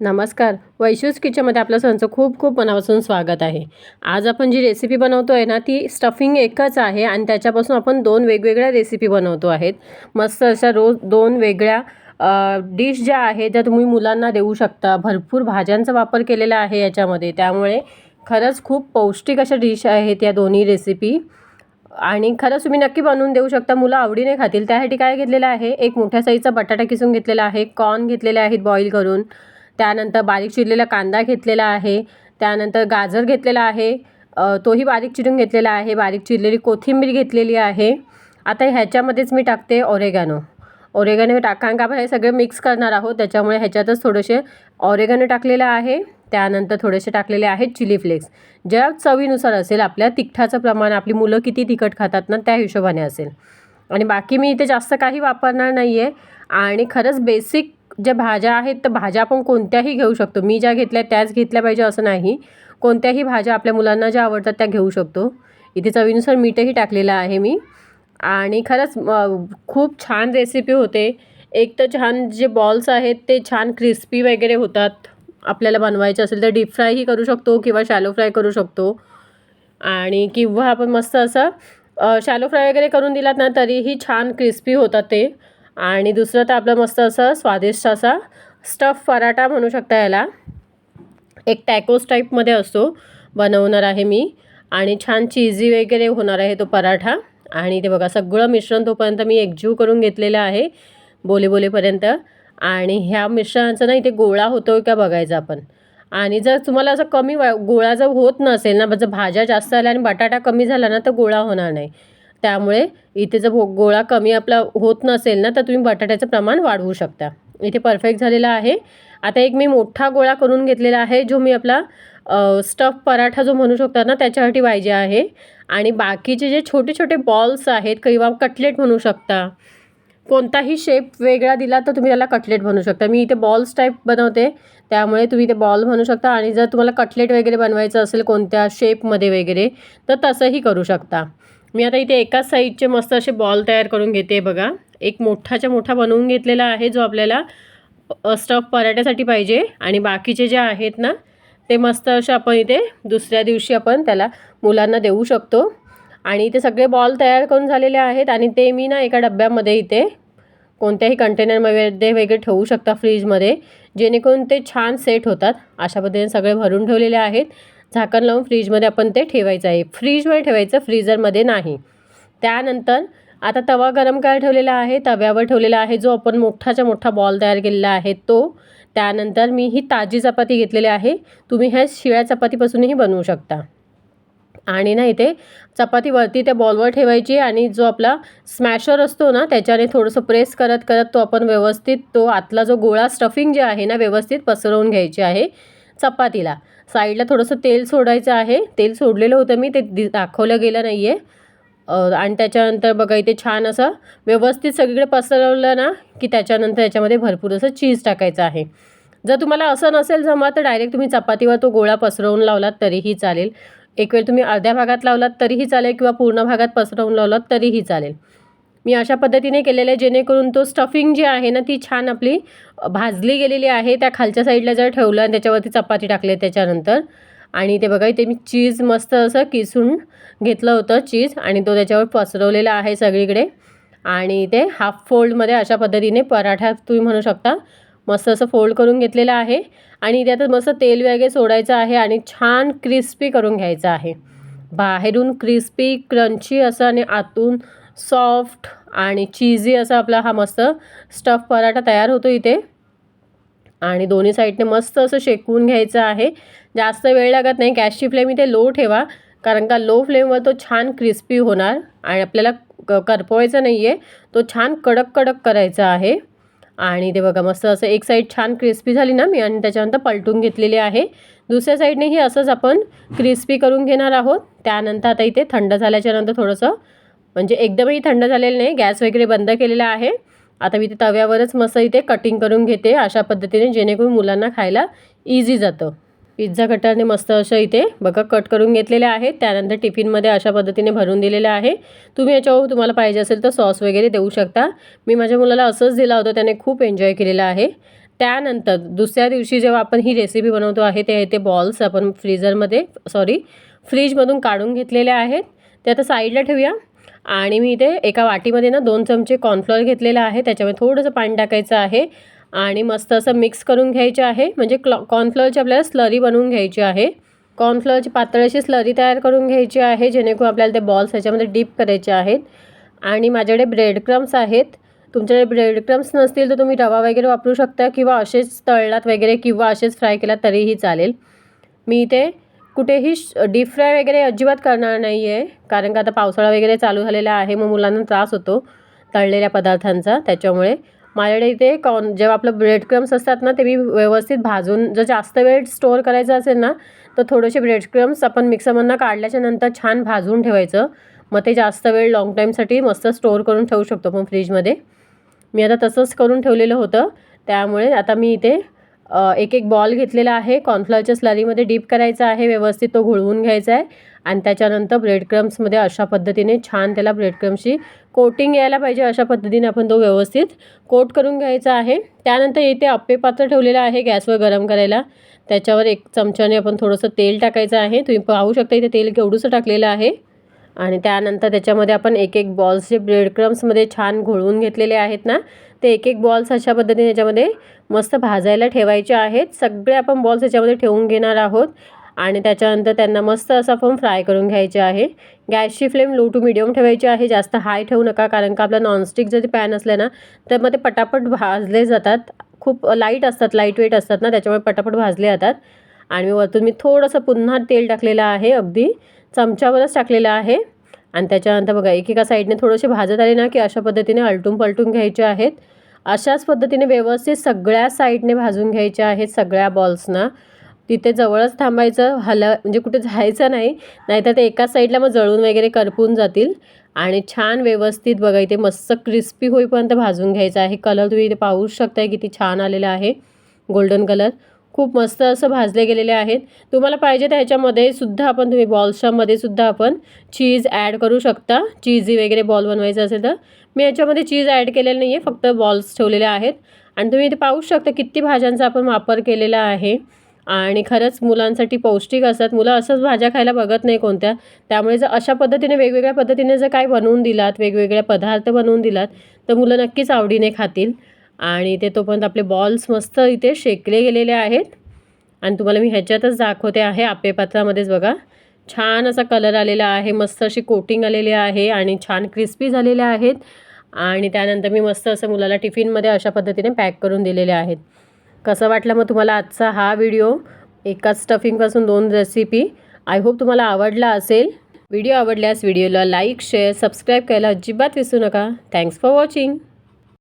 नमस्कार. वैशूज किचनमध्ये आपल्या सर्वांचं खूप खूप मनापासून स्वागत आहे. आज आपण जी रेसिपी बनवतो आहे ना, ती स्टफिंग एकच आहे आणि त्याच्यापासून आपण 2 वेगवेगळ्या रेसिपी बनवतो आहेत. मस्त अशा रोज 2 वेगळ्या डिश ज्या आहेत त्या तुम्ही मुलांना देऊ शकता. भरपूर भाज्यांचा वापर केलेला आहे याच्यामध्ये, त्यामुळे खरंच खूप पौष्टिक अशा डिश आहेत या दोन्ही रेसिपी आणि खरंच तुम्ही नक्की बनवून देऊ शकता. मुलं आवडीने खातील. त्यासाठी काय घेतलेलं आहे, एक मोठ्या साईजचा बटाटा किसून घेतलेला आहे, कॉर्न घेतलेले आहेत बॉईल करून, त्यानंतर बारीक चिरलेला कांदा घेतलेला आहे, त्यानंतर गाजर घेतलेला आहे, तोही बारीक चिरून घेतलेला आहे, बारीक चिरलेली कोथिंबीर घेतलेली आहे. आता ह्याच्यामध्येच मी टाकते ऑरेगॅनो. ऑरेगॅनो कारण का आपण हे सगळं मिक्स करणार आहोत, त्याच्यामुळे ह्याच्यातच थोडेसे ऑरेगॅनो टाकलेलं आहे. त्यानंतर थोडेसे टाकलेले आहेत चिली फ्लेक्स. ज्या चवीनुसार असेल, आपल्या तिखटाचं प्रमाण, आपली मुलं किती तिखट खातात ना त्या हिशोबाने असेल. आणि बाकी मी इथे जास्त काही वापरणार नाही आहे. आणि खरंच बेसिक ज्या भाज्या आहेत तर भाज्या आपण कोणत्याही घेऊ शकतो. मी ज्या घेतल्या त्याच घेतल्या पाहिजे असं नाही. कोणत्याही भाज्या आपल्या मुलांना ज्या आवडतात त्या घेऊ शकतो. इथे चवीनुसार मीठही टाकलेलं आहे मी. आणि खरंच खूप छान रेसिपी होते. एक तर छान जे बॉल्स आहेत ते छान क्रिस्पी वगैरे होतात. आपल्याला बनवायचे असेल तर डीप फ्रायही करू शकतो किंवा शॅलो फ्राय करू शकतो. आणि किंवा आपण मस्त असं शॅलो फ्राय वगैरे करून दिलात ना तरीही छान क्रिस्पी होतात ते. आणि दुसरं तर आपलं मस्त असं स्वादिष्ट असा स्टफ पराठा म्हणू शकता याला. एक टॅकोस टाईपमध्ये असतो, बनवणार आहे मी. आणि छान चीझी वगैरे होणार आहे तो पराठा. आणि ते बघा सगळं मिश्रण तोपर्यंत मी एकजीव करून घेतलेलं आहे बोलेपर्यंत. आणि ह्या मिश्रणाचा ना इथे गोळा होतो का बघायचं आपण. आणि जर तुम्हाला असं कमी गोळा जर होत नसेल ना, जर भाज्या जास्त आल्या आणि बटाटा कमी झाला ना तर गोळा होणार नाही. त्यामुळे इथे जर गोळा कमी आपला होत नसेल ना तर तुम्ही बटाट्याचं प्रमाण वाढवू शकता. इथे परफेक्ट झालेला आहे. आता एक मी मोठा गोळा करून घेतलेला आहे, जो मी आपला स्टफ पराठा जो म्हणू शकता ना त्याच्यासाठी पाहिजे आहे. आणि बाकीचे जे छोटे छोटे बॉल्स आहेत किंवा कटलेट म्हणू शकता, कोणताही शेप वेगळा दिला तर तुम्ही त्याला कटलेट बनवू शकता. मी इथे बॉल्स टाईप बनवते, त्यामुळे तुम्ही ते बॉल म्हणू शकता. आणि जर तुम्हाला कटलेट वगैरे बनवायचं असेल कोणत्या शेपमध्ये वगैरे तर तसंही करू शकता. मी आता इथे एकाच साईजचे मस्त असे बॉल तयार करून घेते. बघा एक मोठाच्या मोठा बनवून घेतलेला आहे, जो आपल्याला स्टफ पराठ्यासाठी पाहिजे. आणि बाकीचे जे आहेत ना ते मस्त असे आपण इथे दुसऱ्या दिवशी आपण त्याला मुलांना देऊ शकतो. आणि इथे सगळे बॉल तयार करून झालेले आहेत. आणि ते मी ना एका डब्यामध्ये इथे कोणत्याही कंटेनरमध्ये वगैरे ठेवू शकता फ्रीजमध्ये, जेणेकरून ते छान सेट होतात. अशा पद्धतीने सगळे भरून ठेवलेले आहेत. झाकण लावून फ्रीजमध्ये आपण ते ठेवायचं आहे. फ्रीजमध्ये ठेवायचं, फ्रीझरमध्ये नाही. त्यानंतर आता तवा गरम करायला ठेवलेला आहे, तव्यावर ठेवलेला आहे जो आपण मोठाच्या मोठा बॉल तयार केलेला आहे तो. त्यानंतर मी ही ताजी चपाती घेतलेली आहे. तुम्ही ह्या शिळ्या चपातीपासूनही बनवू शकता. आणि ना इथे चपातीवरती त्या बॉलवर ठेवायची आणि जो आपला स्मॅशर असतो ना त्याच्याने थोडंसं प्रेस करत करत तो आपण व्यवस्थित तो आतला जो गोळा स्टफिंग जे आहे ना व्यवस्थित पसरवून घ्यायची आहे चपातीला. साईडला थोडंसं तेल सोडायचं आहे. तेल सोडलेलं होतं मी, ते दाखवलं गेलं नाही आहे. आणि त्याच्यानंतर बघा इथे छान असं व्यवस्थित सगळीकडे पसरवलं ना की त्याच्यानंतर याच्यामध्ये भरपूर असं चीज टाकायचं आहे. जर तुम्हाला असं नसेल जमत तर डायरेक्ट तुम्ही चपातीवर तो गोळा पसरवून लावलात तरीही चालेल. एक वेळ तुम्ही अर्ध्या भागात लावलात तरीही चालेल किंवा पूर्ण भागात पसरवून लावलात तरीही चालेल. मी अशा पद्धतीने केलेलं आहे जेणेकरून तो स्टफिंग जी आहे ना ती छान आपली भाजली गेलेली आहे. त्या खालच्या साईडला जर ठेवलं आणि त्याच्यावरती चपाती टाकली त्याच्यानंतर. आणि ते बघा इथे मी चीज मस्त असं किसून घेतलं होतं चीज आणि तो त्याच्यावर पसरवलेला आहे सगळीकडे. आणि ते हाफ फोल्डमध्ये अशा पद्धतीने पराठा तुम्ही म्हणू शकता मस्त असं फोल्ड करून घेतलेलं आहे. आणि त्यात मस्त तेल वगैरे सोडायचं आहे आणि छान क्रिस्पी करून घ्यायचं आहे. बाहेरून क्रिस्पी क्रंची असं आणि आतून सॉफ्ट आणि चीझी असा आपला हा मस्त स्टफ पराठा तयार होतो इथे. आणि दोन्ही साईडने मस्त असं शेकवून घ्यायचं आहे. जास्त वेळ लागत नाही. गॅसची फ्लेम इथे लो ठेवा, कारण का लो फ्लेमवर तो छान क्रिस्पी होणार. आणि आपल्याला करपवायचं नाही आहे, तो छान कडक कडक करायचा आहे. आणि ते बघा मस्त असं एक साईड छान क्रिस्पी झाली ना मी, आणि त्याच्यानंतर पलटून घेतलेली आहे. दुसऱ्या साईडनेही असंच आपण क्रिस्पी करून घेणार आहोत. त्यानंतर आता इथे थंड झाल्याच्यानंतर थोडंसं म्हणजे एकदमही थंड झालेलं नाही, गॅस वगैरे बंद केलेला आहे. आता मी ते तव्यावरच मस्त इथे कटिंग करून घेते अशा पद्धतीने, जेणेकरून मुलांना खायला इझी जातं. पिझ्झा कटरने मस्त असं इथे बघा कट करून घेतलेले आहेत. त्यानंतर टिफिनमध्ये अशा पद्धतीने भरून दिलेलं आहे. तुम्ही याच्यावर तुम्हाला पाहिजे असेल तर सॉस वगैरे देऊ शकता. मी माझ्या मुलाला असंच दिला होता, त्याने खूप एन्जॉय केलेला आहे. त्यानंतर दुसऱ्या दिवशी जेव्हा आपण ही रेसिपी बनवतो आहे ते बॉल्स आपण फ्रीजमधून काढून घेतलेले आहेत. ते आता साईडला ठेवूया. आणि मी इथे एका वाटीमध्ये ना 2 चमचे कॉर्नफ्लोअर घेतलेला आहे. त्याच्यामध्ये थोडंसं पाणी टाकायचं आहे आणि मस्त असं मिक्स करून घ्यायचे आहे. म्हणजे कॉर्नफ्लोअरची आपल्याला स्लरी बनवून घ्यायची आहे. कॉर्नफ्लोअरची पातळ अशी स्लरी तयार करून घ्यायची आहे, जेणेकरून आपल्याला ते बॉल्स ह्याच्यामध्ये डीप करायचे आहेत. आणि माझ्याकडे ब्रेड क्रम्स आहेत. तुमच्याकडे ब्रेड क्रम्स नसतील तर तुम्ही रवा वगैरे वापरू शकता किंवा असेच तळलात वगैरे किंवा असेच फ्राय केलात तरीही चालेल. मी इथे कुठेही डीप फ्राय वगैरे अजिबात करणार नाही आहे, कारण का आता पावसाळा वगैरे चालू झालेला आहे, मग मुलांना त्रास होतो तळलेल्या पदार्थांचा. त्याच्यामुळे माझ्याकडे इथे जेव्हा आपलं ब्रेड क्रम्स असतात ना, ते मी व्यवस्थित भाजून, जर जास्त वेळ स्टोअर करायचं असेल ना तर थोडेसे ब्रेड क्रम्स आपण मिक्सरमधनं काढल्याच्या नंतर छान भाजून ठेवायचं. मग ते जास्त वेळ लॉंग टाईमसाठी मस्त स्टोअर करून ठेवू शकतो आपण फ्रीजमध्ये. मी आता तसंच करून ठेवलेलं होतं. त्यामुळे आता मी इथे एक बॉल घेतलेला आहे. कॉर्नफ्लॉवरच्या स्लरीमध्ये डीप करायचा आहे, व्यवस्थित तो घोळवून घ्यायचा आहे. आणि त्याच्यानंतर ब्रेड क्रम्समध्ये अशा पद्धतीने छान त्याला ब्रेड क्रम्सची कोटिंग यायला पाहिजे, अशा पद्धतीने आपण तो व्यवस्थित कोट करून घ्यायचा आहे. त्यानंतर इथे अप्पे पात्र ठेवलेलं आहे गॅसवर गरम करायला. त्याच्यावर 1 चमच्याने आपण थोडंसं तेल टाकायचं आहे. तुम्ही पाहू शकता इथे तेल केवढंसं टाकलेलं आहे. आणि त्यानंतर त्याच्यामध्ये आपण एक बॉल्स जे ब्रेड क्रम्समध्ये छान घोळवून घेतलेले आहेत ना, ते एक बॉल्स अशा पद्धतीने याच्यामध्ये मस्त भाजायला ठेवायचे आहेत. सगळे आपण बॉल्स याच्यामध्ये ठेवून घेणार आहोत. आणि त्याच्यानंतर त्यांना मस्त असं आपण फ्राय करून घ्यायचे आहे. गॅसची फ्लेम लो टू मीडियम ठेवायची आहे, जास्त हाय ठेवू नका, कारण का आपला नॉनस्टिक जर पॅन असलं ना तर मग ते पटापट भाजले जातात. खूप लाईट वेट असतात ना, त्याच्यामुळे पटापट भाजले जातात. आणि वरतून मी थोडंसं पुन्हा तेल टाकलेलं आहे, अगदी चमच्यावरच टाकलेलं आहे. आणि त्याच्यानंतर बघा एकेका साईडने थोडेसे भाजत आले ना की अशा पद्धतीने आलटून पलटून घ्यायचे आहेत. अशाच पद्धतीने व्यवस्थित सगळ्या साईडने भाजून घ्यायचे आहेत सगळ्या बॉल्सना. तिथे जवळच थांबायचं, म्हणजे कुठे जायचं नाही, नाहीतर ते एकाच साईडला मग जळून वगैरे करपून जातील. आणि छान व्यवस्थित बघा इथे मस्त क्रिस्पी होईपर्यंत भाजून घ्यायचं आहे. कलर तुम्ही इथे पाहू शकताय किती छान आलेला आहे, गोल्डन कलर. खूप मस्त असं भाजले गेलेले आहेत. तुम्हाला पाहिजे तर ह्याच्यामध्ये सुद्धा आपण तुम्ही बॉल्सच्यामध्ये सुद्धा आपण चीज ॲड करू शकता. चीजी वगैरे बॉल बनवायचं असेल तर. मी याच्यामध्ये चीज ॲड केलेलं नाही आहे, फक्त बॉल्स ठेवलेले आहेत. आणि तुम्ही इथे पाहू शकता किती भाज्यांचा आपण वापर केलेला आहे. आणि खरंच मुलांसाठी पौष्टिक असतात. मुलं असंच भाज्या खायला बघत नाही कोणत्या. त्यामुळे जर अशा पद्धतीने वेगवेगळ्या पद्धतीने जर काय बनवून दिलात, वेगवेगळे पदार्थ बनवून दिलात तर मुलं नक्कीच आवडीने खातील. आणि ते तोपर्यंत आपले बॉल्स मस्त इथे शेकले गेलेले आहेत. आणि तुम्हाला मी ह्याच्यातच दाखवते आहे, आप्पे पात्रामध्येच बघा छान असा कलर आलेला आहे, मस्त अशी कोटिंग आलेली आहे आणि छान क्रिस्पी झालेले आहेत. आणि त्यानंतर मी मस्त असं मुलाला टिफिनमध्ये अशा पद्धतीने पॅक करून दिलेले आहेत. कसं वाटलं मग तुम्हाला आजचा हा व्हिडिओ, एकाच स्टफिंगपासून 2 रेसिपी. आय होप तुम्हाला आवडला असेल. व्हिडिओ आवडल्यास व्हिडिओला लाईक, शेअर, सबस्क्राईब करायला अजिबात विसरू नका. Thanks for watching.